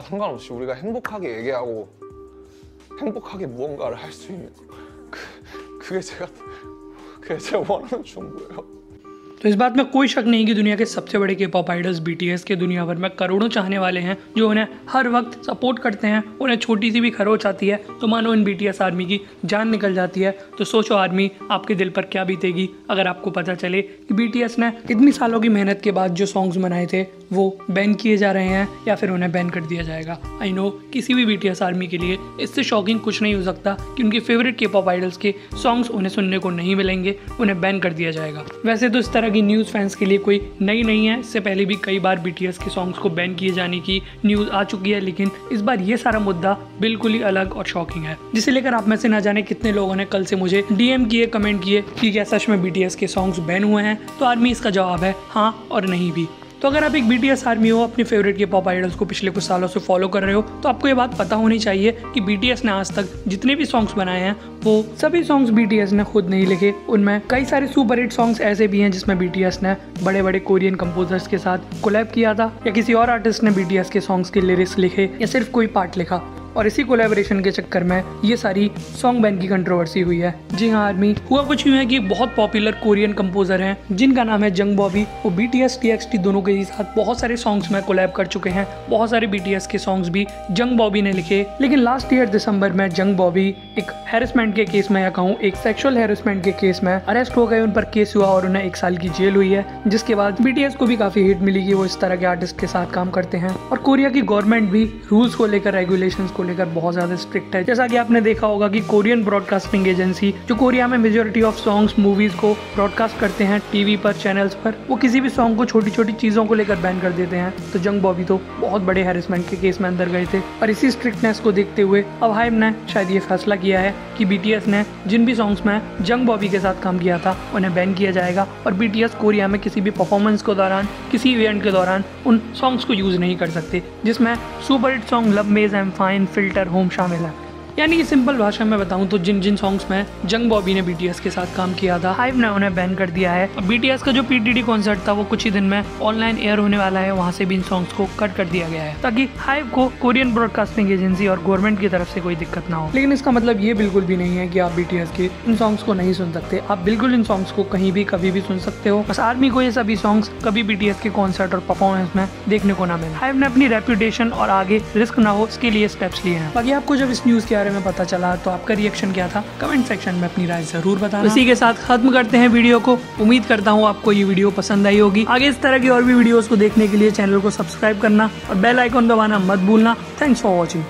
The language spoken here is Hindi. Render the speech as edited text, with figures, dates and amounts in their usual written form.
상관없이 우리가 행복하게 얘기하고 행복하게 무언가를 할 수 있는 그게 제가 원하는 정보예요. तो इस बात में कोई शक नहीं कि दुनिया के सबसे बड़े के पॉप आइडल्स BTS के दुनिया भर में करोड़ों चाहने वाले हैं जो उन्हें हर वक्त सपोर्ट करते हैं। उन्हें छोटी सी भी खरोच आती है तो मानो इन BTS आर्मी की जान निकल जाती है। तो सोचो आर्मी, आपके दिल पर क्या बीतेगी अगर आपको पता चले कि BTS ने इतनी सालों की मेहनत के बाद जो सॉन्ग्स बनाए थे वो बैन किए जा रहे हैं या फिर उन्हें बैन कर दिया जाएगा। आई नो किसी भी BTS आर्मी के लिए इससे शॉकिंग कुछ नहीं हो सकता कि उनके फेवरेट के पॉप आइडल्स के सॉन्ग्स उन्हें सुनने को नहीं मिलेंगे, उन्हें बैन कर दिया जाएगा। वैसे तो इस तरह की न्यूज़ फैंस के लिए कोई नई नहीं है, इससे पहले भी कई बार BTS के सॉन्ग्स को बैन किए जाने की न्यूज़ आ चुकी है, लेकिन इस बार ये सारा मुद्दा बिल्कुल ही अलग और शॉकिंग है, जिसे लेकर आप में से ना जाने कितने लोगों ने कल से मुझे DM किए, कमेंट किए कि क्या सच में BTS के सॉन्ग्स बैन हुए हैं। तो आर्मी इसका जवाब है हाँ और नहीं भी। तो अगर आप एक BTS आर्मी हो, अपने फेवरेट के पॉप आइडल्स को पिछले कुछ सालों से फॉलो कर रहे हो, तो आपको ये बात पता होनी चाहिए कि BTS ने आज तक जितने भी सॉन्ग्स बनाए हैं वो सभी सॉन्ग्स BTS ने खुद नहीं लिखे। उनमें कई सारे सुपर हिट सॉन्ग्स ऐसे भी हैं जिसमें BTS ने बड़े बड़े कोरियन कंपोजर्स के साथ कोलैब किया था, या किसी और आर्टिस्ट ने BTS के सॉन्ग्स के लिरिक्स लिखे या सिर्फ कोई पार्ट लिखा, और इसी कोलैबोरेशन के चक्कर में ये सारी सॉन्ग बैन की कंट्रोवर्सी हुई है। जी हाँ आर्मी, हुआ कुछ यूँ है कि बहुत पॉपुलर कोरियन कंपोजर हैं जिनका नाम है जंग बॉबी। वो BTS TXT दोनों के ही साथ बहुत सारे सॉन्ग्स में कोलैब कर चुके हैं। बहुत सारे BTS के सॉन्ग्स भी जंग बॉबी ने लिखे। लेकिन लास्ट ईयर दिसंबर में जंग बॉबी एक हैरेसमेंट के केस में, या कहूँ एक सेक्सुअल हैरेसमेंट के केस में अरेस्ट हो गए। उन पर केस हुआ और उन्हें 1 साल की जेल हुई है, जिसके बाद BTS को भी काफी हिट मिली कि वो इस तरह के आर्टिस्ट के साथ काम करते हैं। और कोरिया की गवर्नमेंट भी रूल्स को लेकर, रेगुलेशंस को लेकर बहुत ज्यादा स्ट्रिक्ट है। जैसा कि आपने देखा होगा कि कोरियन ब्रॉडकास्टिंग एजेंसी जो कोरिया में मेजॉरिटी ऑफ सॉन्ग्स मूवीज को ब्रॉडकास्ट करते हैं टीवी पर, चैनल्स पर, वो किसी भी सॉन्ग को छोटी छोटी चीजों को लेकर बैन कर देते हैं। तो जंग बॉबी तो बहुत बड़े हैरेसमेंट के केस में अंदर गए थे, और इसी स्ट्रिक्टनेस को देखते हुए अब हाइब ने शायद ये फैसला किया है कि BTS ने जिन भी सॉन्ग्स में जंग बॉबी के साथ काम किया था उन्हें बैन किया जाएगा, और BTS कोरिया में किसी भी परफॉर्मेंस के दौरान, किसी इवेंट के दौरान उन सॉन्ग्स को यूज नहीं कर सकते, जिसमें सुपर हिट सॉन्ग लव मेज, I am fine, filter, home शामिल है। यानी कि सिंपल भाषा में बताऊं तो जिन जिन सॉन्ग्स में जंग बॉबी ने BTS के साथ काम किया था, हाइब ने उन्हें बैन कर दिया है। और BTS का जो PTD कॉन्सर्ट था वो कुछ ही दिन में ऑनलाइन एयर होने वाला है, वहां से भी इन सॉन्ग्स को कट कर दिया गया है ताकि हाइब को कोरियन ब्रॉडकास्टिंग एजेंसी और गवर्नमेंट की तरफ से कोई दिक्कत ना हो। लेकिन इसका मतलब ये बिल्कुल भी नहीं है कि आप BTS के इन सॉन्ग्स को नहीं सुन सकते। आप बिल्कुल इन सॉन्ग्स को कहीं भी कभी भी सुन सकते हो, बस आर्मी को ये सभी सॉन्ग्स कभी BTS के कॉन्सर्ट और परफॉर्मेंस में देखने को ना मिले। हाइब ने अपनी रेपुटेशन और आगे रिस्क ना हो इसके लिए स्टेप्स लिए हैं। बाकी आपको जब इस न्यूज के बारे में पता चला तो आपका रिएक्शन क्या था, कमेंट सेक्शन में अपनी राय जरूर बताना। इसी के साथ खत्म करते हैं वीडियो को। उम्मीद करता हूँ आपको ये वीडियो पसंद आई होगी। आगे इस तरह की और भी वीडियोस को देखने के लिए चैनल को सब्सक्राइब करना और बेल आइकॉन दबाना मत भूलना। Thanks for watching.